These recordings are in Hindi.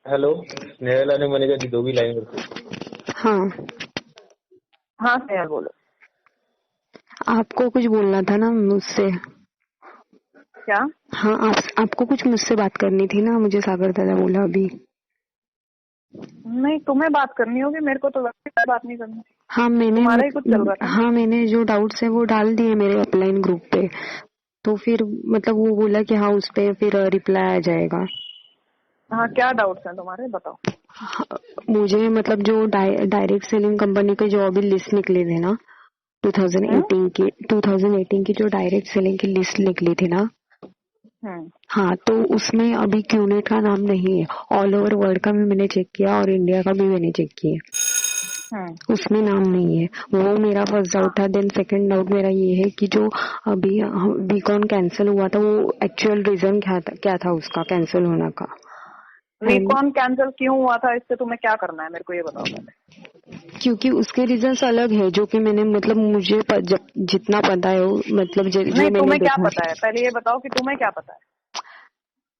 हेलो, स्नेहला ने मैंने कहा दो भी लाइन करते। हाँ हाँ स्नेहल बोलो। आपको कुछ बोलना था ना मुझसे। क्या? हाँ आपको कुछ मुझसे बात करनी थी ना, मुझे सागर दादा बोला अभी। नहीं तुम्हें बात करनी होगी, मेरे को तो वैसे बात नहीं करनी। हाँ तुम्हारा ही कुछ चल रहा था। हाँ मैंने जो डाउट्स है वो डाल दिए मेरे अपलाइन ग्रुप पे, तो फिर मतलब वो बोला कि हाँ उस पे फिर रिप्लाई आ जाएगा। हाँ क्या डाउट्स हैं तुम्हारे, बताओ। मुझे मतलब जो डायरेक्ट सेलिंग कंपनी के जो अभी लिस्ट निकले थे ना 2018 की जो डायरेक्ट सेलिंग की लिस्ट निकली थी ना, हाँ तो उसमें अभी क्यूनेट का नाम नहीं है। ऑल ओवर वर्ल्ड का भी मैंने चेक किया और इंडिया का भी मैंने चेक किया, उसमें नाम नहीं है। वो मेरा फर्स्ट डाउट था। देन सेकंड डाउट मेरा ये है कि जो अभी बीकॉन कैंसिल हुआ था वो एक्चुअल रीजन क्या था उसका कैंसिल होने का। बीकॉन कैंसिल क्यों हुआ था, इससे तुम्हें क्या करना है मेरे को ये बताओ पहले। क्योंकि उसके रीजंस अलग है जो कि मैंने मतलब मुझे जितना पता है मतलब जो नहीं मैंने तुम्हें क्या देखा पता है, पहले ये बताओ कि तुम्हें क्या पता है।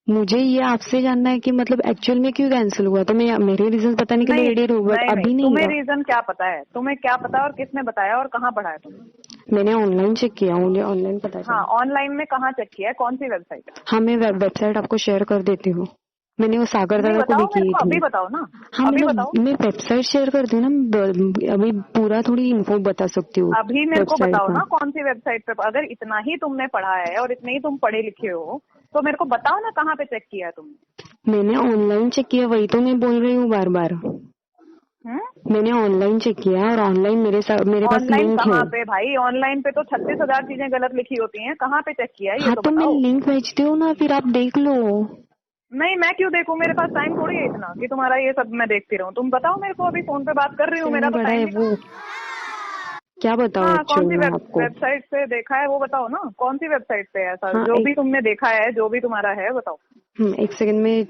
मुझे ये आपसे जानना है कि मतलब एक्चुअल में क्यों कैंसिल हुआ। तो मैं मेरे रीजन बताने के लिए रेडी हूँ बट अभी नहीं तुम्हें हुआ। रीजन क्या पता है, तुम्हें क्या पता है और किसने बताया और कहाँ पढ़ा है तुमने। मैंने ऑनलाइन चेक किया, मुझे ऑनलाइन पता चला। हाँ ऑनलाइन में कहाँ चेक किया है, कौन सी वेबसाइट। हाँ मैं वेबसाइट आपको शेयर कर देती हूँ। मैंने वो सागर नहीं दादा को भी बताओ मेरे की को, थी। अभी बताओ ना। हाँ अभी मतलब बताओ, मैं वेबसाइट शेयर कर दी ना, अभी पूरा थोड़ी इन्फो बता सकती हूँ अभी मेरे को वेबसाइट बताओ का। ना कौन सी वेबसाइट पे। अगर इतना ही तुमने पढ़ा है और इतने ही तुम पढ़े लिखे हो तो मेरे को बताओ ना कहाँ पे चेक किया है तुमने। मैंने ऑनलाइन चेक किया, वही तो मैं बोल रही हूँ बार बार। मैंने ऑनलाइन चेक किया और ऑनलाइन मेरे पास ऑनलाइन लिंक है। कहाँ पे भाई, ऑनलाइन पे तो 36,000 चीजें गलत लिखी होती हैं, कहाँ पे चेक किया है ये हाँ तो तो मैं बताओ। लिंक भेजती हूँ ना, फिर आप देख लो। नहीं मैं क्यों देखूं, मेरे पास टाइम थोड़ी है इतना कि तुम्हारा ये सब मैं देखती रहूं। तुम बताओ मेरे को, अभी फोन पे बात कर रही हूँ, मेरा तो बड़ा है टाइम वो, निकल। क्या बताओ हाँ कौन एक्चुअल सी में आपको। वेबसाइट पे देखा है वो बताओ ना, कौन सी वेबसाइट पे है ऐसा हाँ जो भी तुमने देखा है, जो भी तुम्हारा है बताओ। एक सेकंड में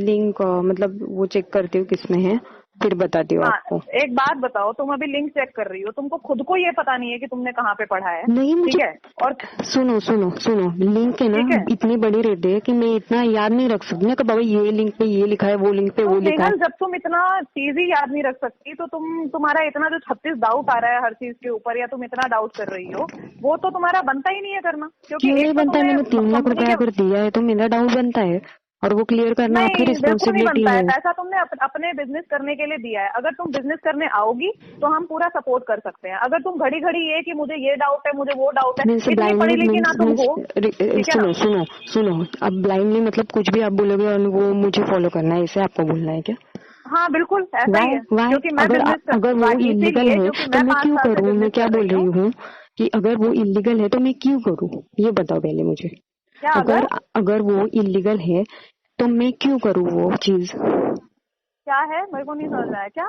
लिंक मतलब वो चेक करती हूँ किसमें है, फिर बताती हूँ हाँ आपको। एक बात बताओ, तुम अभी लिंक चेक कर रही हो, तुमको खुद को ये पता नहीं है कि तुमने कहाँ पे पढ़ा है। नहीं मुझे ठीक है और सुनो लिंक है ना, ठीक है इतनी बड़ी रेट है कि मैं इतना याद नहीं रख सकती ना कि बाबा ये लिंक पे ये लिखा है, वो लिंक पे तो वो लिखा है। स्नेहल जब तुम इतना चीज ही याद नहीं रख सकती तो तुम्हारा इतना जो 36 डाउट आ रहा है हर चीज के ऊपर, या तुम इतना डाउट कर रही हो, वो तो तुम्हारा बनता ही नहीं है करना। क्योंकि क्यों एक नहीं तो बनता है, तुम्हें मैंने 3 लाख कंपनी रुपया के, अगर दिया है तो मेरा डाउट बनता है और वो क्लियर करना आपकी नहीं बिल्कुल नहीं रिस्पॉन्सिबिलिटी बनता है। है। पैसा तुमने अपने बिजनेस करने के लिए दिया है, अगर तुम बिजनेस करने आओगी तो हम पूरा सपोर्ट कर सकते हैं। अगर तुम घड़ी घड़ी ये कि मुझे ये डाउट है, मुझे वो डाउट है, मीन्स इतनी पढ़ी ब्लाइंडली लिखी ना तुम मीन्स हो, ठीक है ना। सुनो अब ब्लाइंडली मतलब कुछ भी आप बोलोगे और वो मुझे फॉलो करना है, इसे आपको बोलना है क्या। हाँ बिल्कुल ऐसा ही वाई है, वाई क्योंकि मैं अगर बिजनेस अगर वो इलीगल इसीलिए है क्योंकि तो मैं मैं 5 क्यों साल से करूँ। मैं बिजनेस क्या कर बोल रही रही हूँ। हूँ कि अगर वो इलीगल है तो मैं क्यों करूँ, ये बताओ पहले मुझे। क्या अगर अगर अगर वो इलीगल है तो मैं क्यों करूँ वो चीज। क्या है मेरे को नहीं समझ में आया क्या।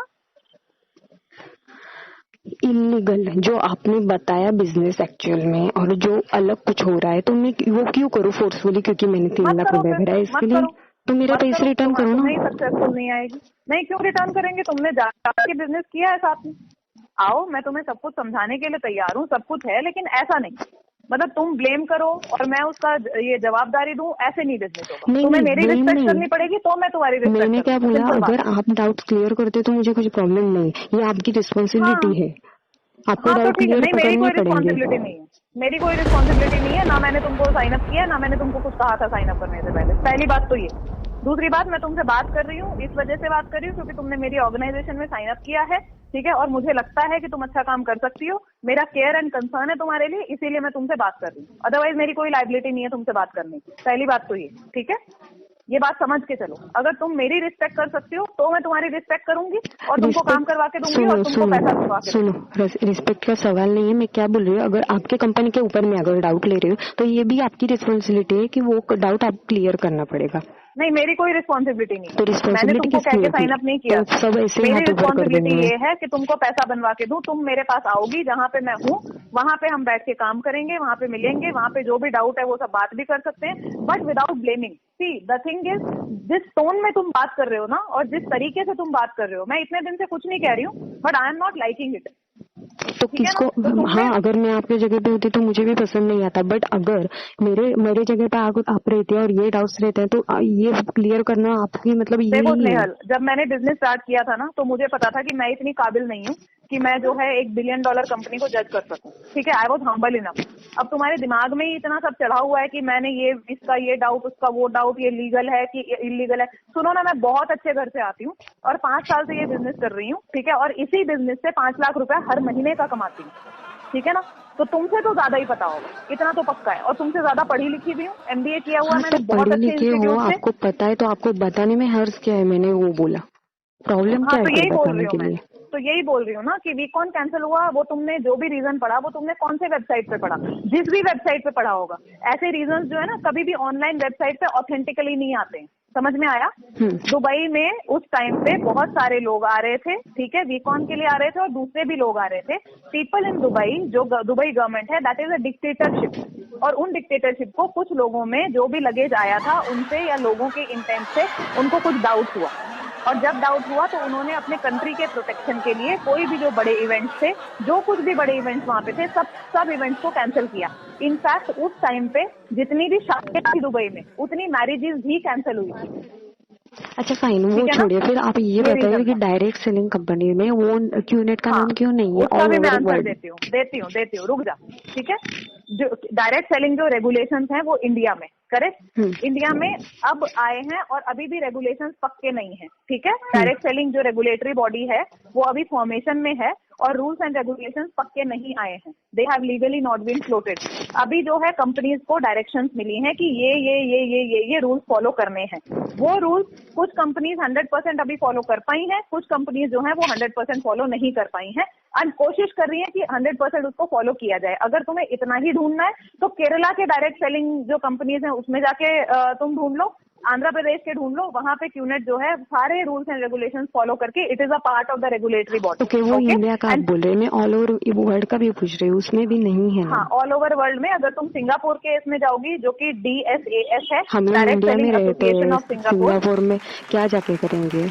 इलीगल जो आपने बताया बिजनेस एक्चुअल में, और जो अलग कुछ हो रहा है तो मैं वो क्यों करूँ फोर्सफुली, क्योंकि मैंने तीन मत लाख करो रुपए फिर, भरा है मत इसके लिए। करो, तो मेरा मत पैसे करो। रिटर्न करो तुम्हें ही ना। सक्सेसफुल नहीं आएगी। नहीं क्यों रिटर्न करेंगे, तुमने जाके बिजनेस किया है साथ में। आओ मैं तुम्हें सब कुछ समझाने के लिए तैयार हूँ, सब कुछ है, लेकिन ऐसा नहीं मतलब तुम ब्लेम करो और मैं उसका ये जवाबदारी दूं, ऐसे नहीं बिजनेस होगा। नहीं तुम्हें नहीं मेरी ब्लेम रिस्पेक्ट नहीं, करनी पड़ेगी तो मैं तुम्हारी रिस्पेक्ट मैंने क्या करूंगी, बोला सिंपल बात अगर है। आप डाउट क्लियर करते तो मुझे कुछ प्रॉब्लम नहीं, ये आपकी रिस्पॉन्सिबिलिटी हाँ है, आपको हाँ तो डाउट ठीक है, क्लियर नहीं मेरी करने कोई पड़ेंगे। रिस्पॉन्सिबिलिटी नहीं है, मेरी कोई रिस्पॉन्सिबिलिटी नहीं है। ना मैंने तुमको साइन अप किया, ना मैंने तुमको कुछ कहा था साइन अप करने से पहले, पहली बात तो ये। दूसरी बात, मैं तुमसे बात कर रही हूँ इस वजह से बात कर रही हूँ क्योंकि तुमने मेरी ऑर्गेनाइजेशन में साइन अप किया है, ठीक है, और मुझे लगता है कि तुम अच्छा काम कर सकती हो। मेरा केयर एंड कंसर्न है तुम्हारे लिए, इसीलिए मैं तुमसे बात कर रही हूँ। अदरवाइज मेरी कोई लायबिलिटी नहीं है तुमसे बात करने की, पहली बात तो ये, ठीक है। ये बात समझ के चलो, अगर तुम मेरी रिस्पेक्ट कर सकती हो तो मैं तुम्हारी रिस्पेक्ट करूंगी और तुमको काम रिस्पेक्ट करवा के दूंगी और सुनो तुमको सुनो पैसा दिलवा के सुनो दूंगी। रिस्पेक्ट का सवाल नहीं है। मैं क्या बोल रही हूँ, अगर आपके कंपनी के ऊपर में अगर डाउट ले रही हूँ तो ये भी आपकी रिस्पॉन्सिबिलिटी है कि वो डाउट आप क्लियर करना पड़ेगा। नहीं मेरी कोई रिस्पॉन्सिबिलिटी नहीं तो है, मैंने रिस्पॉन्सिबिलिटी तुमको कह किसकी के होगी, साइन अप नहीं किया तो था। सब ऐसे ही मेरी हाथ ऊपर कर रिस्पॉन्सिबिलिटी देंगे। ये है कि तुमको पैसा बनवा के दूं, तुम मेरे पास आओगी जहाँ पे मैं हूँ, वहां पे हम बैठ के काम करेंगे, वहां पे मिलेंगे, वहां पे जो भी डाउट है वो सब बात भी कर सकते हैं, but without blaming. See the thing is, जिस टोन में तुम बात कर रहे हो ना और जिस तरीके से तुम बात कर रहे हो, मैं इतने दिन से कुछ नहीं कह रही हूँ, but I am not liking it. तो ठीक है ना? किसको, तो तुमने हाँ अगर मैं आपके जगह पे होती तो मुझे भी पसंद नहीं आता, बट अगर मेरे मेरे जगह पे आप रहती है और ये डाउट्स रहते हैं तो ये क्लियर करना आपकी मतलब ये देखो ही है। स्नेहल, जब मैंने बिजनेस स्टार्ट किया था ना तो मुझे पता था कि मैं इतनी काबिल नहीं हूँ कि मैं जो है $1 बिलियन कंपनी को जज कर सकूं। ठीक है, आई वॉज हम्बल इनफ। अब तुम्हारे दिमाग में ही इतना सब चढ़ा हुआ है कि मैंने ये इसका ये डाउट, उसका वो डाउट, ये लीगल है कि इलीगल है। सुनो ना, मैं बहुत अच्छे घर से आती हूँ और 5 साल से ये बिजनेस कर रही हूँ। ठीक है, और इसी बिजनेस से 5 लाख रुपए हर महीने का कमाती हूँ। ठीक है ना? तो तुमसे तो ज्यादा ही पता होगा, इतना तो पक्का है। और तुमसे ज्यादा पढ़ी लिखी भी हूँ, MBA किया हुआ है हाँ मैंने तो बहुत पढ़े अच्छे लिखे हो, इंस्टीट्यूट से। आपको पता है तो आपको बताने में हर्ज क्या है, मैंने वो बोला, प्रॉब्लम हाँ क्या है तो फिर यही बोल बताने रही हूँ के मैं, लिए। तो यही बोल रही हूँ ना कि वीकॉन कैंसिल हुआ, वो तुमने जो भी रीजन पढ़ा वो तुमने कौन से वेबसाइट पे पढ़ा? जिस भी वेबसाइट पे पढ़ा होगा। ऐसे रीजन जो है ना कभी भी ऑनलाइन वेबसाइट पे ऑथेंटिकली नहीं आते हैं। समझ में आया? दुबई में उस टाइम पे बहुत सारे लोग आ रहे थे। ठीक है, वीकॉन के लिए आ रहे थे और दूसरे भी लोग आ रहे थे। पीपल इन दुबई, जो दुबई गवर्नमेंट है, दैट इज अ डिक्टेटरशिप। और उन डिक्टेटरशिप को कुछ लोगों में जो भी लगेज आया था उनसे या लोगों के इंटेंट से उनको कुछ डाउट हुआ। और जब डाउट हुआ तो उन्होंने अपने कंट्री के प्रोटेक्शन के लिए कोई भी जो बड़े इवेंट्स थे, जो कुछ भी बड़े इवेंट्स वहां पे थे, सब इवेंट्स को कैंसिल किया। इनफैक्ट उस टाइम पे जितनी भी शादियां थी दुबई में उतनी मैरिजेस भी कैंसिल हुई थी। अच्छा फाइन, वो ठीक है ना? छोड़िए, फिर आप ये ये बताइए रीजन कि था। डायरेक्ट सेलिंग कंपनी में वो क्यूनेट का हाँ, नाम क्यों नहीं है उसका ऑल भी मैं ओवर आंसर वर्ल्ड। देती हूँ, रुक जा। ठीक है, जो डायरेक्ट सेलिंग जो रेगुलेशंस हैं वो इंडिया में, करेक्ट, इंडिया में अब आए हैं और अभी भी रेगुलेशंस पक्के नहीं है। ठीक है, डायरेक्ट सेलिंग जो रेगुलेटरी बॉडी है वो अभी फॉर्मेशन में है और रूल्स एंड रेगुलेशंस पक्के नहीं आए हैं। They have legally not been floated. अभी जो है कंपनीज को डायरेक्शंस मिली हैं कि ये रूल्स फॉलो करने हैं। वो रूल्स कुछ कंपनीज 100% अभी फॉलो कर पाई हैं, कुछ कंपनीज जो है वो 100% फॉलो नहीं कर पाई हैं और कोशिश कर रही है कि 100% उसको फॉलो किया जाए। अगर तुम्हें इतना ही ढूंढना है तो केरला के डायरेक्ट सेलिंग जो कंपनीज हैं उसमें जाके तुम ढूंढ लो, आंध्र प्रदेश के ढूंढ लो, वहां पे क्यूनेट जो है सारे रूल्स एंड रेगुलेशंस फॉलो करके it is a part of the regulatory body. Okay, वो इंडिया का आप एंड बोल रहे हैं, मैं ऑल ओवर वर्ल्ड का भी पूछ रही हूँ, उसमें भी नहीं है हाँ, नाम। ऑल ओवर वर्ल्ड में अगर तुम सिंगापुर के इसमें जाओगी जो कि DSAS है, हम लोग डायरेक्ट इंडिया में सेलिंग रहते एसोसिएशन हैं, ऑफ सिंगापुर, सिंगापुर में क्या जाके करेंगे।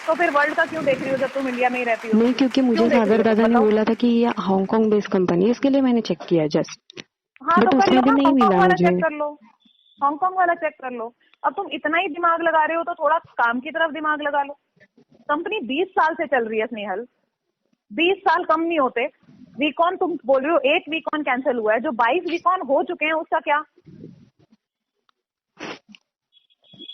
तो फिर वर्ल्ड का क्यों देख रही हो जब तुम इंडिया में ही रहती हो? तो नहीं, क्योंकि मुझे क्यों देख रही सागर हो तुम दादा ने बताओ? बोला था कि ये हांगकांग बेस्ड कंपनी है, इसके लिए मैंने चेक किया जस्ट, हाँ तो बट कर लो उसमें भी ना, नहीं हांगकांग मिला वाला मुझे। चेक कर लो, हांगकांग वाला चेक कर लो। अब तुम इतना ही दिमाग लगा रहे हो तो थोड़ा काम की तरफ दिमाग लगा लो। कंपनी 20 साल से चल रही है स्नेहल, 20 साल कम नहीं होते। वीकॉन तुम बोल रहे हो एक वीकॉन कैंसिल हुआ है, जो 22 वीकॉन हो चुके हैं उसका क्या?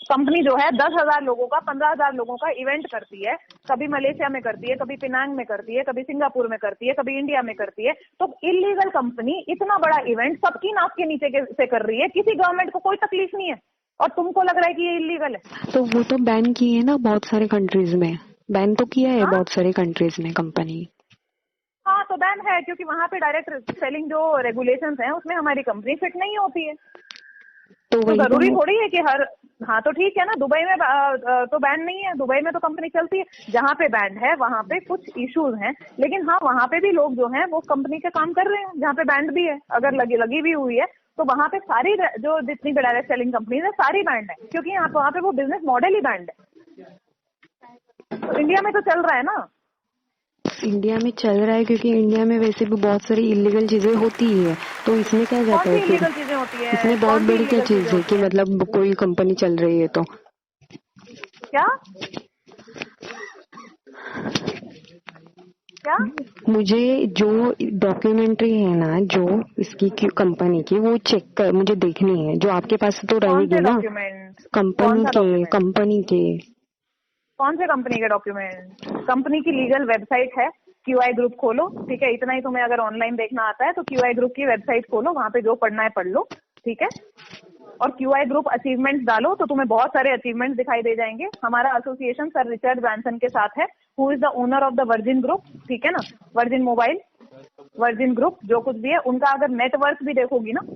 कंपनी जो है 10,000 लोगों का, 15,000 लोगों का इवेंट करती है, कभी मलेशिया में करती है, कभी पिनांग में करती है, कभी सिंगापुर में करती है, कभी इंडिया में करती है। तो इलीगल कंपनी इतना बड़ा इवेंट सबकी नाक के नीचे से कर रही है, किसी गवर्नमेंट को कोई तकलीफ नहीं है और तुमको लग रहा है कि ये इलीगल है। तो वो तो बैन किए है ना बहुत सारे कंट्रीज में, बैन तो किया है हाँ बहुत सारे कंट्रीज में कंपनी। हाँ, तो बैन है क्योंकि वहां पे डायरेक्ट सेलिंग जो रेगुलेशंस हैं उसमें हमारी कंपनी फिट नहीं होती है। तो तो वही जरूरी तो, थोड़ी है कि हर, हाँ तो ठीक है ना, दुबई में तो बैन नहीं है, दुबई में तो कंपनी चलती है। जहाँ पे बैंड है वहां पे कुछ इश्यूज हैं, लेकिन हाँ वहां पे भी लोग जो हैं वो कंपनी के काम कर रहे हैं। जहाँ पे बैंड भी है, अगर लगी भी हुई है तो वहां पे सारी जो जितनी भी डायरेक्ट सेलिंग कंपनीज है सारी बैंड है, क्योंकि यहाँ वहां पे वो बिजनेस मॉडल ही बैंड है। तो इंडिया में तो चल रहा है ना। इंडिया में चल रहा है क्योंकि इंडिया में वैसे भी बहुत सारी इलीगल चीजें होती है, तो इसमें क्या कौन जाता सी है फिर। इलीगल चीजें होती है? इसमें बहुत कौन सी बड़ी क्या इलीगल चीजें चीज है होती कि है? मतलब कोई कंपनी चल रही है तो। क्या क्या? मुझे जो डॉक्यूमेंट्री है ना, जो इसकी कंपनी की, वो चेक कर मुझे देखनी है, जो आपके पास तो कौन रहेगी से ना, डॉक्यूमेंट? कौन सा डॉक्यूमेंट? कंपनी के। कौन से कंपनी के डॉक्यूमेंट? कंपनी की लीगल वेबसाइट है, QI ग्रुप खोलो। ठीक है, इतना ही तुम्हें अगर ऑनलाइन देखना आता है तो QI ग्रुप की वेबसाइट खोलो, वहां पे जो पढ़ना है पढ़ लो। ठीक है, और QI ग्रुप अचीवमेंट्स डालो तो तुम्हें बहुत सारे अचीवमेंट्स दिखाई दे जाएंगे। हमारा एसोसिएशन सर रिचर्ड ब्रांसन के साथ है, who is the owner of the virgin group. ठीक है ना, वर्जिन मोबाइल, वर्जिन ग्रुप, जो कुछ भी है उनका अगर नेटवर्क भी देखोगी ना।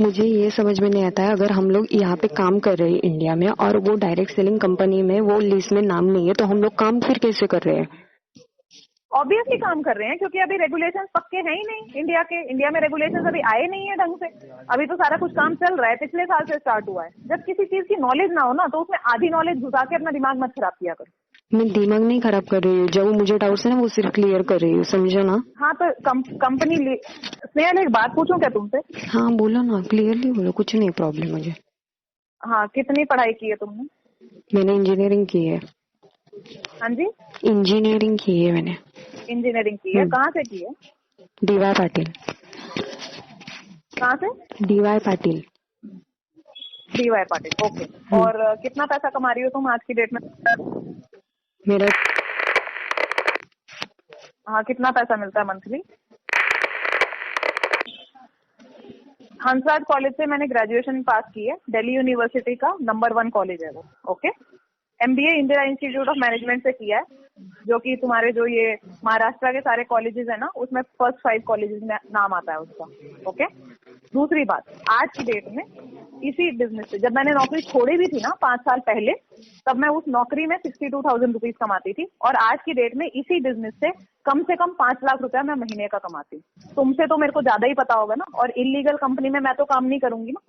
मुझे ये समझ में नहीं आता है, अगर हम लोग यहाँ पे काम कर रहे हैं इंडिया में और वो डायरेक्ट सेलिंग कंपनी में वो लिस्ट में नाम नहीं है, तो हम लोग काम फिर कैसे कर रहे हैं। ऑब्वियसली काम कर रहे हैं क्योंकि अभी रेगुलेशंस पक्के हैं ही नहीं इंडिया के। इंडिया में रेगुलेशंस अभी आए नहीं है ढंग से, अभी तो सारा कुछ काम चल रहा है, पिछले साल से स्टार्ट हुआ है। जब किसी चीज की नॉलेज ना हो ना तो उसमें आधी नॉलेज घुसा के अपना दिमाग मत खराब किया करो। मैं दिमाग नहीं खराब कर रही हूँ, जो मुझे डाउट्स है ना वो सिर्फ क्लियर कर रही हूँ, समझो ना। हाँ तो कंपनी स्नेहल एक बात पूछूं क्या तुमसे? हाँ बोलो ना, क्लियरली बोलो, कुछ नहीं प्रॉब्लम मुझे। हाँ, कितनी पढ़ाई की है तुमने? मैंने इंजीनियरिंग की है। हाँ जी, इंजीनियरिंग की है मैंने। इंजीनियरिंग की है। कहाँ से की है? डीवाई पाटिल। कहाँ से? DY Patil. DY Patil, okay. और कितना पैसा कमा रही हो तुम आज की डेट में? मेरा हाँ, कितना पैसा मिलता है मंथली? हंसराज कॉलेज से मैंने ग्रेजुएशन पास की है, दिल्ली यूनिवर्सिटी का नंबर 1 कॉलेज है वो, okay. MBA Indira institute of management से किया है, जो कि तुम्हारे जो ये महाराष्ट्र के सारे कॉलेजेस है ना, उसमें फर्स्ट 5 कॉलेजेस में नाम आता है उसका, ओके। दूसरी बात, आज की डेट में इसी बिजनेस से, जब मैंने नौकरी छोड़ी भी थी ना 5 साल पहले, तब मैं उस नौकरी में 62,000 रुपीज कमाती थी, और आज की डेट में इसी बिजनेस से कम 5 लाख रुपया मैं महीने का कमाती हूँ। तुमसे तो मेरे को ज्यादा ही पता होगा ना, और इलीगल कंपनी में मैं तो काम नहीं करूंगी ना।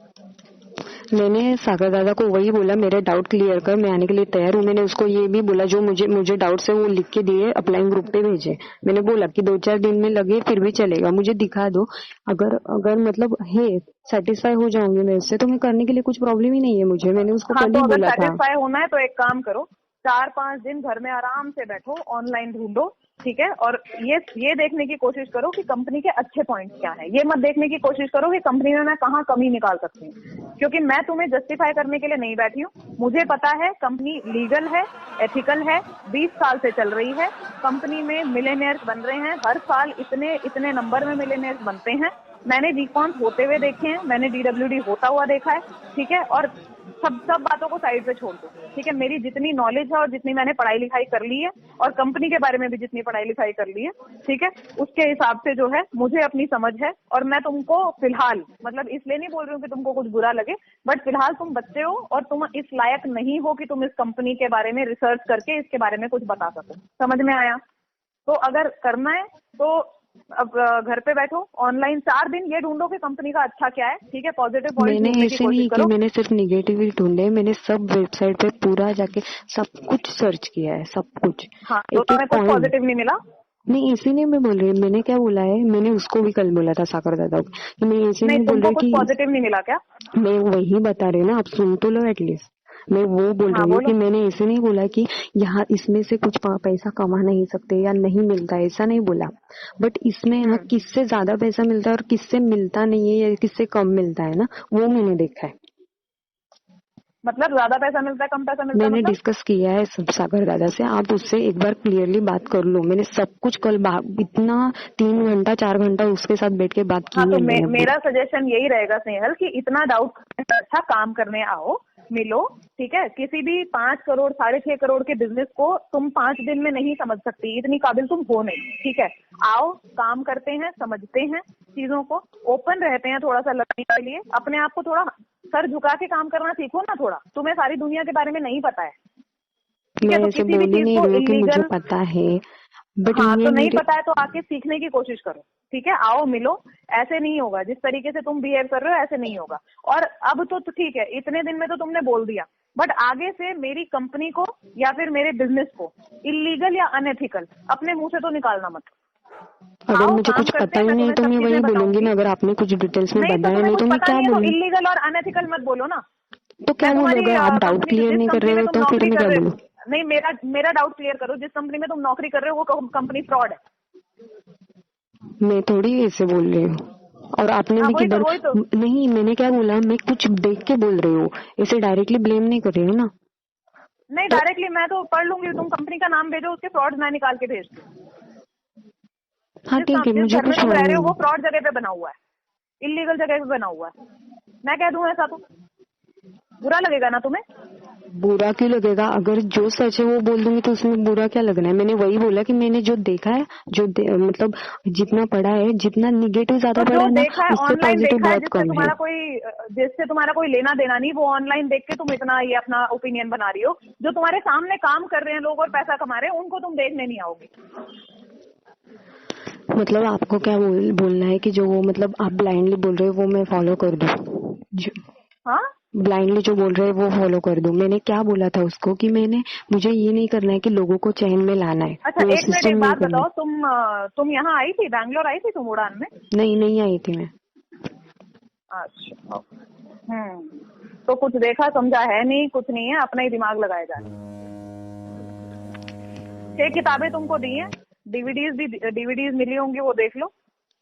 मैंने सागर दादा को वही बोला, मेरे डाउट क्लियर कर, मैं आने के लिए तैयार हूँ। मैंने उसको ये भी बोला, जो मुझे डाउट्स है वो लिख के दिए, अपलाइन ग्रुप पे भेजे। मैंने बोला कि 2-4 दिन में लगे फिर भी चलेगा, मुझे दिखा दो, अगर मतलब है सेटिस्फाई हो जाऊंगी मैं इससे, तो मैं करने के लिए कुछ प्रॉब्लम ही नहीं है मुझे। मैंने उसको हाँ, कल तो ही अगर बोला था। सेटिस्फाई होना है तो एक काम करो, 4-5 दिन घर में आराम से बैठो, ऑनलाइन ढूंढो, ठीक है। और ये देखने की कोशिश करो कि कंपनी के अच्छे पॉइंट्स क्या है। ये मत देखने की कोशिश करो कि कंपनी में मैं कहाँ कमी निकाल सकती हूँ, क्योंकि मैं तुम्हें जस्टिफाई करने के लिए नहीं बैठी हूँ। मुझे पता है कंपनी लीगल है, एथिकल है, 20 साल से चल रही है। कंपनी में मिलेनियर्स बन रहे हैं, हर साल इतने नंबर में मिलेनियर्स बनते हैं। मैंने बीकॉम होते हुए देखे हैं, मैंने DWD होता हुआ देखा है, ठीक है। और सब बातों को साइड पे छोड़ दो, ठीक है। मेरी जितनी नॉलेज है और जितनी मैंने पढ़ाई लिखाई कर ली है, और कंपनी के बारे में भी जितनी पढ़ाई लिखाई कर ली है, ठीक है, उसके हिसाब से जो है मुझे अपनी समझ है। और मैं तुमको फिलहाल, मतलब इसलिए नहीं बोल रही हूँ कि तुमको कुछ बुरा लगे, बट फिलहाल तुम बच्चे हो और तुम इस लायक नहीं हो कि तुम इस कंपनी के बारे में रिसर्च करके इसके बारे में कुछ बता सको। समझ में आया? तो अगर करना है तो अब घर पे बैठो, ऑनलाइन 4 दिन ये ढूंढो कि कंपनी का अच्छा क्या है, ठीक है। पॉजिटिव पॉइंट मैंने ढूंढने की ऐसे कोशिश नहीं कि करो। मैंने सिर्फ निगेटिव ही ढूंढे, मैंने सब वेबसाइट पे पूरा जाके सब कुछ सर्च किया है, सब कुछ, हाँ, तो एक तुम्हें एक कुछ पॉइंट। पॉजिटिव नहीं मिला? नहीं ऐसे नहीं मैं बोल रही, मैंने क्या बोला है, मैंने उसको भी कल बोला था सागर दादा को कि मैं ऐसे नहीं, नहीं बोल तुमको रही कुछ कि पॉजिटिव नहीं मिला क्या? मैं वही बता रही हूँ ना, आप सुन तो लो एटलीस्ट। मैं वो बोल हाँ, रही हूँ बोलो। कि मैंने ऐसे नहीं बोला कि यहाँ इसमें से कुछ पैसा कमा नहीं सकते या नहीं मिलता, ऐसा नहीं बोला। बट इसमें ना किससे ज्यादा पैसा मिलता है और किससे मिलता नहीं है या किससे कम मिलता है ना, वो मैंने देखा है। मतलब ज्यादा पैसा मिलता है, कम पैसा मिलता है, मैंने मतलब? डिस्कस किया है सब सागर दादा से, आप उससे एक बार क्लियरली बात कर लो। मैंने सब कुछ कल इतना 3 घंटा 4 घंटा उसके साथ बैठ के बात हाँ, की तो है मैंने मेरा सजेशन यही रहेगा स्नेहल कि इतना डाउट करने से अच्छा काम करने आओ, मिलो, ठीक है। किसी भी 5 करोड़ 6.5 करोड़ के बिजनेस को तुम 5 दिन में नहीं समझ सकती, इतनी काबिल तुम हो नहीं, ठीक है। आओ, काम करते हैं, समझते हैं चीजों को, ओपन रहते हैं थोड़ा सा लड़ने के लिए। अपने आप को थोड़ा सर झुका के काम करना सीखो ना थोड़ा, तुम्हें सारी दुनिया के बारे में नहीं पता है, ठीक मैं है। तो ऐसे किसी भी बोल ही चीज नहीं को रही हूँ कि मुझे इलीगल, पता है, बट हाँ, ये तो नहीं मेरे पता है तो आके सीखने की कोशिश करो, ठीक है। आओ, मिलो, ऐसे नहीं होगा, जिस तरीके से तुम बिहेव कर रहे हो ऐसे नहीं होगा। और अब तो ठीक है, इतने दिन में तो तुमने बोल दिया, बट आगे से मेरी कंपनी को या फिर मेरे बिजनेस को इलीगल या अनएथिकल अपने मुंह से तो निकालना मत। अगर आओ, मुझे काम कुछ करते पता हैं, ही मैं नहीं तुम्हें तो सब मैं वही चीजें बोलूंगी बताऊंगी। ना, अगर आपने कुछ डिटेल्स में नहीं तो बताया तुम्हें नहीं कुछ तो मैं पता क्या नहीं है तो बोलूं। इलीगल और अनएथिकल मत बोलो ना। तो क्या मैं बोलूं, तुम्हारी अगर आप डाउट कंपनी, क्लियर जिस नहीं कर कंपनी रहे में हो तुम तो फिर नौकरी मैं कर क्या रहे बोलूं। हो, नहीं, मेरा डाउट क्लियर करो, जिस कंपनी में तुम नौकरी कर रहे हो वो कंपनी फ्रॉड है। मैं थोड़ी ऐसे बोल रही हूँ, और आपने हाँ, भी किधर वही तो। नहीं, मैंने क्या बोला, मैं कुछ देख के बोल रही हूँ, ऐसे डायरेक्टली ब्लेम नहीं कर रही हूँ ना। नहीं, तो डायरेक्टली मैं तो पढ़ लूंगी, तुम कंपनी का नाम भेजो, उसके फ्रॉड मैं निकाल के भेजती हूँ। हाँ ठीक है, जिस मुझे घर में कुछ तुम रह रहे हो मालूम वो है। फ्रॉड जगह पे बना हुआ है, इलीगल जगह पे बना हुआ है। मैं कह दूं ऐसा तो बुरा लगेगा ना तुम्हें? बुरा क्यों लगेगा, अगर जो सच है वो बोल दूंगी तो उसमें बुरा क्या लगना है। मैंने वही बोला कि मैंने जो देखा है, मतलब जितना पढ़ा है, जितना निगेटिव ज्यादा तो पढ़ा जो है ना, देखा है उससे ऑनलाइन पॉजिटिव देखा है, बहुत कम है। जिससे तुम्हारा कोई लेना देना नहीं, वो ऑनलाइन देख के तुम इतना ये अपना ओपिनियन बना रही हो। जो तुम्हारे सामने काम कर रहे हैं लोग और पैसा कमा रहे हैं, उनको तुम देखने नहीं आओगे। मतलब आपको क्या बोलना है कि जो वो मतलब आप ब्लाइंडली बोल रहे हो वो मैं फॉलो कर दूं? हाँ, ब्लाइंडली जो बोल रहे हैं वो फॉलो कर दो। मैंने क्या बोला था उसको कि मुझे ये नहीं करना है कि लोगों को चैन में लाना है। अच्छा, वो एक मिनट, सिस्टम एक नहीं बात करना बताओ, तुम यहाँ आई थी, बैंगलोर आई थी तुम उड़ान में? है। नहीं आई थी मैं। अच्छा, तो कुछ देखा समझा है नहीं, कुछ नहीं है, अपना ही दिमाग लगाया जा रहा है। 6 किताबें तुमको दी हैं, डीवीडीज मिली होंगी, वो देख लो।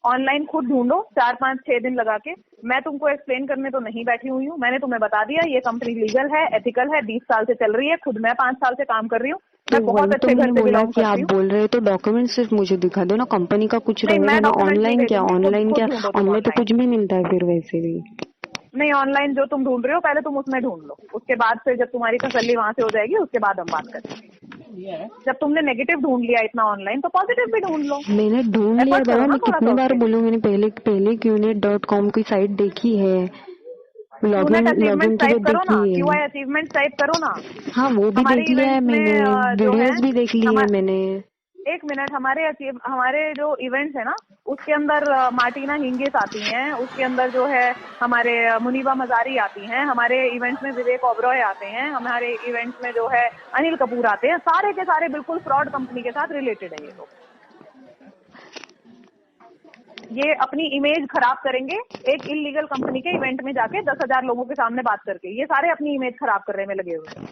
ऑनलाइन खुद ढूंढो 4-5-6 दिन लगा के। मैं तुमको एक्सप्लेन करने तो नहीं बैठी हुई हूँ, मैंने तुम्हें बता दिया ये कंपनी लीगल है, एथिकल है, 20 साल से चल रही है। खुद मैं 5 साल से काम कर रही हूँ, तो मैं बहुत वही तो अच्छे घर मैंने से बोला बिलोंग कि करती आप हूँ। बोल रहे हो तो डॉक्यूमेंट सिर्फ मुझे दिखा दो ना, कंपनी का कुछ नहीं, रहेगा मैं ना। डॉक्यूमेंट्स नहीं ऑनलाइन क्या, भेजूंगी, खुद ढूंढो तुम ऑनलाइन तो ऑनलाइन। कुछ भी मिलता है फिर वैसे भी। नहीं, ऑनलाइन जो तुम ढूंढ रहे हो पहले तुम उसमें ढूंढ लो, उसके बाद फिर जब तुम्हारी तसल्ली वहां से हो जाएगी उसके बाद हम बात करेंगे। जब तुमने नेगेटिव ढूंढ लिया इतना ऑनलाइन, तो पॉजिटिव भी ढूंढ लो। मैंने ढूंढ लिया एफर्ट बाबा, करो ना मैं थोड़ा कितने सा बार उसके लिए। बोलूँ, मैंने पहले qnet.com की साइट देखी है, क्यूनेट लॉगिन अचीवमेंट की तो टाइप करो ना, देखी है। क्यूआई अचीवमेंट टाइप करो ना। हाँ वो भी हमारे देख लिया है इवेंट्स मैंने, में जो है, वीडियोस भी देख ली है मैंने। एक मिनट, हमारे जो इवेंट्स है ना, उसके अंदर मार्टिना हिंगिस आती हैं, उसके अंदर जो है हमारे मुनीबा मजारी आती हैं, हमारे इवेंट्स में विवेक ओबरॉय आते हैं, हमारे इवेंट्स में जो है अनिल कपूर आते हैं। सारे के सारे बिल्कुल फ्रॉड कंपनी के साथ रिलेटेड है ये लोग। ये अपनी इमेज खराब करेंगे एक इलीगल कंपनी के इवेंट में जाके 10,000 लोगों के सामने बात करके। ये सारे अपनी इमेज खराब करने में लगे हुए हैं।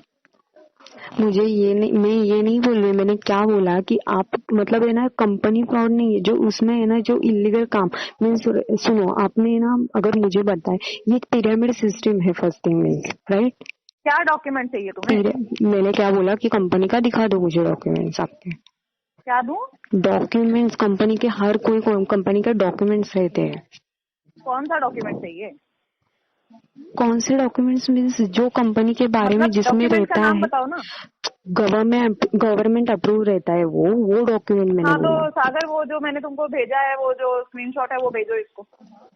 मुझे ये नहीं, मैं ये नहीं बोल रही, मैंने क्या बोला कि आप मतलब है ना कंपनी फ्रॉड नहीं है जो उसमें है ना, जो इलीगल काम। मैं सुनो, आपने ना अगर मुझे बताए ये एक पिरामिड सिस्टम है, फर्स्ट थिंग मीन्स, राइट? क्या डॉक्यूमेंट चाहिए तुम्हें? मैंने क्या बोला कि कंपनी का दिखा दो मुझे डॉक्यूमेंट्स आपके। क्या दूं? डॉक्यूमेंट्स कंपनी के, हर कोई कंपनी के डॉक्यूमेंट्स रहते हैं। कौन सा डॉक्यूमेंट चाहिए? कौन से डॉक्यूमेंट्स मीन्स जो कंपनी के बारे में मतलब जिसमें डॉक्यूमेंट का रहता नाम है, बताओ ना। गवर्नमेंट अप्रूव रहता है वो डॉक्यूमेंट मैंने हाँ तो बोला। सागर, वो जो मैंने तुमको भेजा है, वो जो स्क्रीनशॉट है वो भेजो इसको।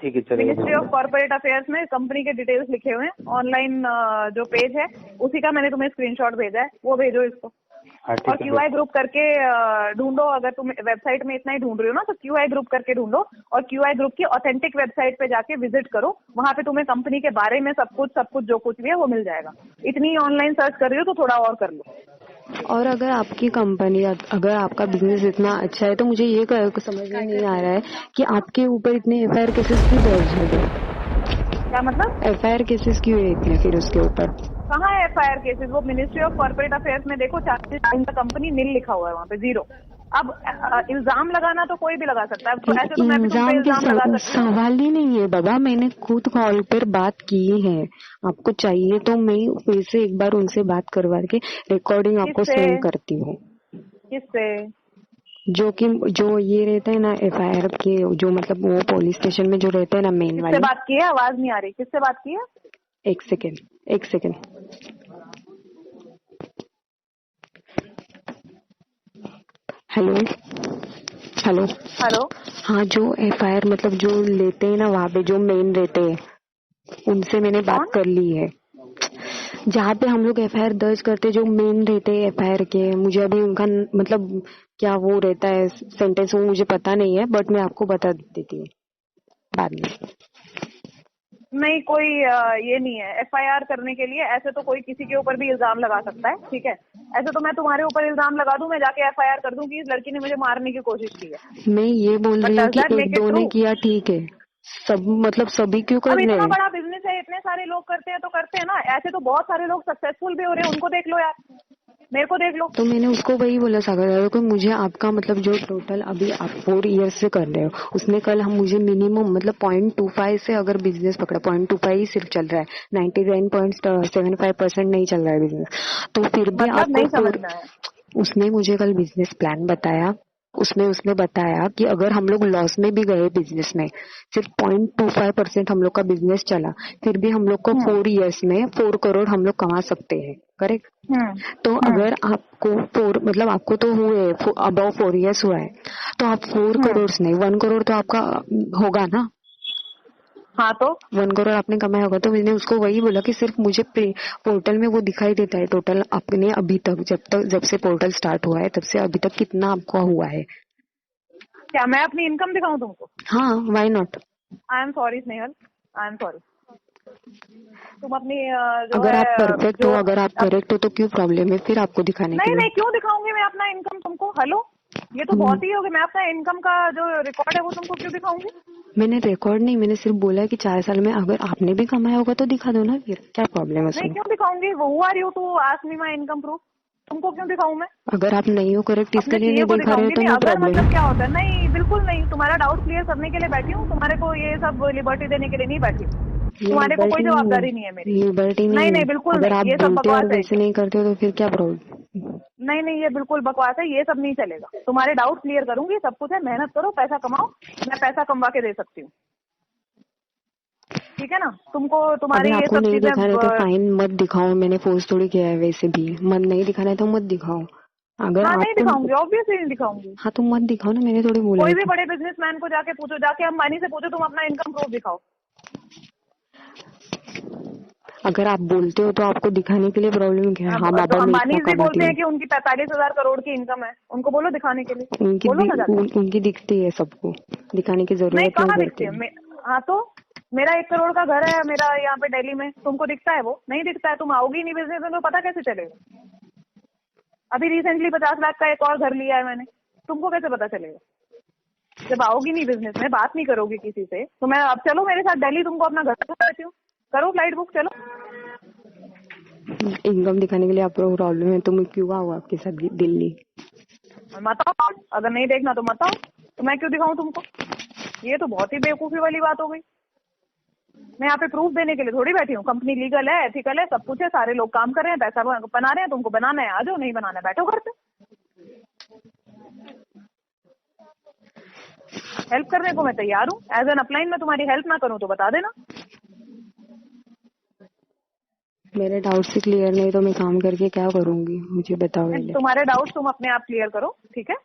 ठीक है चलेगा। मिनिस्ट्री ऑफ कॉर्पोरेट अफेयर्स में कंपनी के डिटेल्स लिखे हुए हैं, ऑनलाइन जो पेज है उसी का मैंने तुम्हें स्क्रीनशॉट भेजा है, वो भेजो इसको। हाँ और ठीक है। क्यूआई ग्रुप करके ढूंढो। अगर तुम वेबसाइट में इतना ही ढूंढ रहे हो ना, तो क्यूआई ग्रुप करके ढूंढो और क्यूआई ग्रुप की ऑथेंटिक वेबसाइट पे जाके विजिट करो। वहां पे तुम्हें कंपनी के बारे में सब कुछ जो कुछ भी है वो मिल जाएगा। इतनी ऑनलाइन सर्च कर रही हो तो थोड़ा और कर लो। और अगर आपकी कंपनी, अगर आपका बिजनेस इतना अच्छा है तो मुझे ये समझ में नहीं आ रहा है कि आपके ऊपर इतने एफआईआर केसेस क्यों दर्ज हो गए। क्या मतलब? एफआईआर केसेस क्यों है इतने फिर उसके ऊपर? कहाँ है एफआईआर केसेस? वो मिनिस्ट्री ऑफ कॉर्पोरेट अफेयर्स में देखो, चार्जेस कंपनी नील लिखा हुआ है वहाँ पे, 0। अब इल्जाम लगाना तो कोई भी लगा सकता है, तो ऐसे तो मैं भी तुम पे इल्जाम के इल्जाम लगा सकती हूँ। सवाल ही नहीं है बाबा, मैंने खुद कॉल पर बात की है। आपको चाहिए तो मैं फिर से एक बार उनसे बात करवा के रिकॉर्डिंग आपको किससे? सेंड करती हूँ। किससे? जो ये रहता है ना एफआईआर के, जो मतलब वो पुलिस स्टेशन में जो रहते हैं ना मेन किससे वाले। बात की है? आवाज नहीं आ रही, किससे बात की है? एक सेकेंड। हेलो। हाँ, जो एफआईआर मतलब जो लेते हैं ना वहाँ पे जो मेन रहते हैं, उनसे मैंने बात कर ली है। जहाँ पे हम लोग एफआईआर दर्ज करते, जो मेन रहते हैं एफआईआर के, मुझे अभी उनका मतलब क्या वो रहता है सेंटेंस, वो मुझे पता नहीं है, बट मैं आपको बता देती हूँ बाद में। नहीं, कोई ये नहीं है एफआईआर करने के लिए। ऐसे तो कोई किसी के ऊपर भी इल्जाम लगा सकता है, ठीक है? ऐसे तो मैं तुम्हारे ऊपर इल्जाम लगा दूं, मैं जाके एफआईआर कर दूं कि इस लड़की ने मुझे मारने की कोशिश की है। मैं ये बोल रही हूँ कि एक दो ने किया ठीक है, सब मतलब सभी क्यों कर अब रहे इतना हैं? बड़ा बिजनेस है, इतने सारे लोग करते हैं तो करते हैं ना। ऐसे तो बहुत सारे लोग सक्सेसफुल भी हो रहे हैं, उनको देख लो यार, मेरे को देख लो। तो मैंने उसको वही बोला सागर दादा को, मुझे आपका मतलब जो टोटल अभी आप 4 ईयर्स से कर रहे हो, उसने कल हम मुझे मिनिमम मतलब 0.25 से अगर बिजनेस पकड़ा, 0.25 ही सिर्फ चल रहा है, 99.75% नहीं चल रहा है बिजनेस, तो फिर भी मतलब आपको नहीं समझना है। उसने मुझे कल बिजनेस प्लान बताया। उसने बताया कि अगर हम लोग लॉस में भी गए बिजनेस में, सिर्फ 0.25% हम लोग का बिजनेस चला, फिर भी हम लोग को 4 ईयर्स में 4 करोड़ हम लोग कमा सकते हैं, करेक्ट? तो अगर आपको 4 मतलब आपको तो हुए अबाउ 4 ईयर्स हुआ है, तो आप 4 करोड़ नहीं 1 करोड़ तो आपका होगा ना। हाँ तो 1 करोड़ आपने कमाया होगा। तो मैंने उसको वही बोला कि सिर्फ मुझे पोर्टल में वो दिखाई देता है टोटल आपने अभी तक जब से पोर्टल स्टार्ट हुआ है तब से अभी तक कितना आपका हुआ है। क्या मैं अपनी इनकम दिखाऊं तुमको? हाँ, why not? I am sorry Snehal, I am sorry. तुम अपनी जो अगर है आप परफेक्ट हो, अगर आप करेक्ट हो तो क्यों प्रॉब्लम है फिर आपको दिखाने के नहीं लिए? नहीं, क्यों दिखाऊंगी मैं अपना इनकम तुमको? हेलो, ये तो बहुत ही हो गया। मैं अपना इनकम का जो रिकॉर्ड है वो तुमको क्यों दिखाऊंगी? मैंने रिकॉर्ड नहीं, मैंने सिर्फ बोला है कि 4 साल में अगर आपने भी कमाया होगा तो दिखा दो ना, फिर क्या प्रॉब्लम है नहीं, उसमें? क्यों दिखाऊंगी? वो are you to ask me my income proof? तुमको क्यों दिखाऊं मैं? अगर आप नहीं हो करेक्ट इसके अपने लिए सीए नहीं को दिखा रहे हो दिखाऊंगी। तो नहीं, नो अगर प्रॉब्लम। मतलब क्या होता है, नहीं बिल्कुल नहीं, तुम्हारा डाउट क्लियर करने के लिए बैठी हूँ, तुम्हारे को ये सब लिबर्टी देने के लिए नहीं बैठी हूँ। ये तुम्हारे को कोई लिबर्टी नहीं जवाबदारी है, नहीं है मेरी। लिबर्टी नहीं नहीं है। नहीं, बिल्कुल अगर आप नहीं, ये सब बोलते और बकवास है वैसे एकदम। नहीं करते हो तो फिर क्या प्रॉब्लम? नहीं नहीं, ये बिल्कुल बकवास है, ये सब नहीं चलेगा। तुम्हारे डाउट क्लियर करूंगी, सब कुछ है, मेहनत करो, पैसा कमाओ, मैं पैसा कमवा के दे सकती हूँ, ठीक है ना? तुमको तुम्हारी अगर ये आपको सब नहीं चीजें दिखा रहे तो फाइन, मत दिखाओ, मैंने फोर्स थोड़ी किया है। वैसे भी मन नहीं दिखाना है तो मत दिखाओ। अगर हाँ, नहीं आपको, दिखाऊंगी, ऑब्वियसली नहीं दिखाऊंगी। हाँ तो मत दिखाओ ना, मैंने थोड़ी बोला कोई है भी कि बड़े बिजनेसमैन को जाके पूछो, जाके अंबानी से पूछो, तुम अपना इनकम प्रूफ दिखाओ। अगर आप बोलते हो तो आपको दिखाने के लिए प्रॉब्लम क्या है? हाँ तो बाबा मैं अंबानी इतना भी कमाती बोलते हूँ। हैं कि उनकी 45,000 करोड़ की इनकम है, उनको बोलो दिखाने के लिए, बोलो ना जाके। उनकी दिखती है सबको, दिखाने की नहीं, जरूरत नहीं कहाँ दिखती पड़ती। है? हाँ तो मेरा 1 करोड़ का घर है मेरा यहाँ पे दिल्ली में, तुमको दिखता है? वो नहीं दिखता है। तुम आओगी नहीं बिजनेस में तो पता कैसे चलेगा? अभी रिसेंटली 50 लाख का एक और घर लिया है मैंने, तुमको कैसे पता चलेगा? जब आओगी नहीं बिजनेस में, बात नहीं करोगी किसी से, तो मैं अब चलो मेरे साथ दिल्ली, तुमको अपना घर बुक देती हूँ, करो फ्लाइट बुक, चलो। इनकम दिखाने के लिए आपको प्रॉब्लम है तो मैं क्यों आऊँ आपके साथ दिल्ली? मत आओ, अगर नहीं देखना तो मत आओ, तो मैं क्यों दिखाऊं तुमको? ये तो बहुत ही बेवकूफी वाली बात हो गई। मैं यहाँ पे प्रूफ देने के लिए थोड़ी बैठी हूँ। कंपनी लीगल है, एथिकल है, सब कुछ है, सारे लोग काम कर रहे हैं, पैसा बना रहे हैं। तुमको बनाना है आ जाओ, नहीं बनाना है बैठो घर पे। हेल्प करने को मैं तैयार हूँ, एज एन अपलाइन। मैं तुम्हारी हेल्प ना करूँ तो बता देना। मेरे डाउट से क्लियर नहीं तो मैं काम करके क्या करूंगी, मुझे बताओ पहले। तुम्हारे डाउट तुम अपने आप क्लियर करो, ठीक है?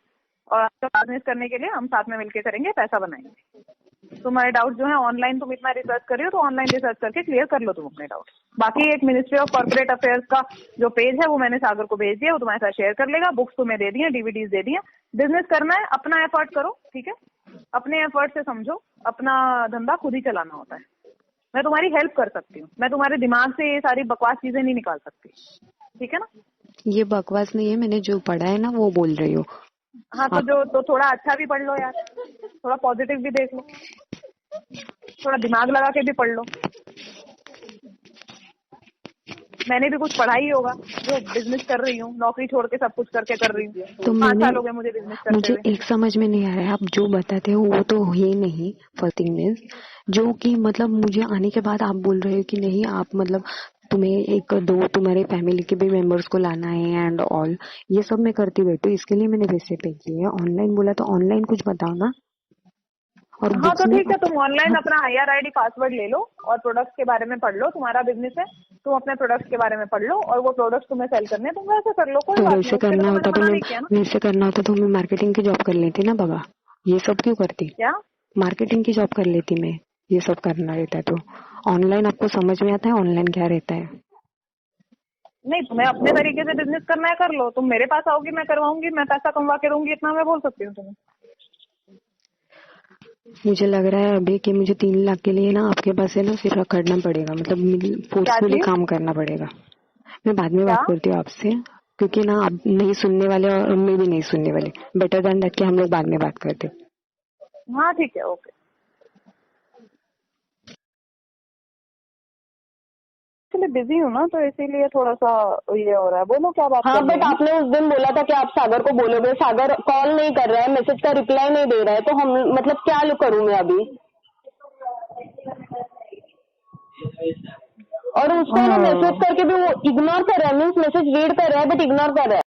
और आपका बिजनेस करने के लिए हम साथ में मिलकर करेंगे, पैसा बनाएंगे। तुम्हारे डाउट जो है ऑनलाइन, तुम इतना रिसर्च कर रही हो तो ऑनलाइन रिसर्च करके क्लियर कर लो तुम अपने डाउट। बाकी एक मिनिस्ट्री ऑफ कॉर्पोरेट अफेयर्स का जो पेज है वो मैंने सागर को भेज दिया, वो तुम्हारे साथ शेयर कर लेगा। बुक्स तुम्हें दे दी है, डीवीडीज दे दी है। बिजनेस करना है, अपना एफर्ट करो, ठीक है? अपने एफर्ट से समझो, अपना धंधा खुद ही चलाना होता है। मैं तुम्हारी हेल्प कर सकती हूँ, मैं तुम्हारे दिमाग से ये सारी बकवास चीजें नहीं निकाल सकती, ठीक है ना? ये बकवास नहीं है, मैंने जो पढ़ा है ना वो बोल रही हूँ। हाँ तो थोड़ा अच्छा भी पढ़ लो यार, थोड़ा पॉजिटिव भी देख लो, थोड़ा दिमाग लगा के भी पढ़ लो। मैंने भी कुछ पढ़ा ही होगा, जो बिजनेस कर रही हूँ, नौकरी छोड़ के सब कुछ करके कर रही हूँ। तो 5 साल हो गए मुझे बिजनेस करते मुझे हुए। एक समझ में नहीं आ रहा है, आप जो बताते हो वो तो है नहीं। फर्स्ट थिंग मीन्स जो कि मतलब मुझे आने के बाद आप बोल रहे हो कि नहीं आप मतलब तुम्हें एक दो तुम्हारे फैमिली के भी मेंबर्स को लाना है एंड ऑल, ये सब मैं करती बैठू, इसके लिए मैंने पैसे पे किए हैं। ऑनलाइन बोला तो ऑनलाइन कुछ बताओ ना। और हाँ बुक्स तो में ठीक है, तुम ऑनलाइन अपना IRID पासवर्ड ले लो और प्रोडक्ट्स के बारे में पढ़ लो। तुम्हारा बिजनेस है, तुम अपने प्रोडक्ट्स के बारे में पढ़ लो, और वो प्रोडक्ट्स तुम्हें सेल करने हैं, तुम वैसे कर लो, कोई तो बात वैसे नहीं। उसके लिए करना तो होता मैंने तो मना मैं नहीं किया ना। वैसे करना होता तो मैं मार्केटिंग की जॉब कर लेती ना बाबा, ये सब क्यों करती? क्या? मार्केटिंग की जॉब कर लेती मैं, ये सब करना रहता है तो। ऑनलाइन आपको समझ में आता है ऑनलाइन क्या रहता है? नहीं, तुम्हें अपने तरीके से बिजनेस करना है कर लो। तुम मेरे पास आओगी, मैं करवाऊंगी, मैं पैसा कमवा के दूंगी, इतना मैं बोल सकती हूँ तुम्हें। मुझे लग रहा है अभी कि मुझे 3 लाख के लिए ना आपके पास है ना सिर्फ करना पड़ेगा, मतलब क्या फोर्सफुली चीज? काम करना पड़ेगा। मैं बाद में क्या? बात करती हूँ आपसे, क्योंकि ना आप नहीं सुनने वाले और मैं भी नहीं सुनने वाली। बेटर देन दैट कि हम लोग बाद में बात करते हैं। हाँ ठीक है, ओके। बिजी हूँ ना, तो इसीलिए थोड़ा सा ये हो रहा है। बोलो क्या बात हाँ, करनी बट है? आपने उस दिन बोला था कि आप सागर को बोलोगे। सागर कॉल नहीं कर रहा है, मैसेज का रिप्लाई नहीं दे रहा है, तो हम मतलब क्या करूँ मैं अभी? और उसको ना मैसेज करके भी वो इग्नोर कर रहा है, मीन्स मैसेज रीड कर रहा है बट इग्नोर कर रहा है।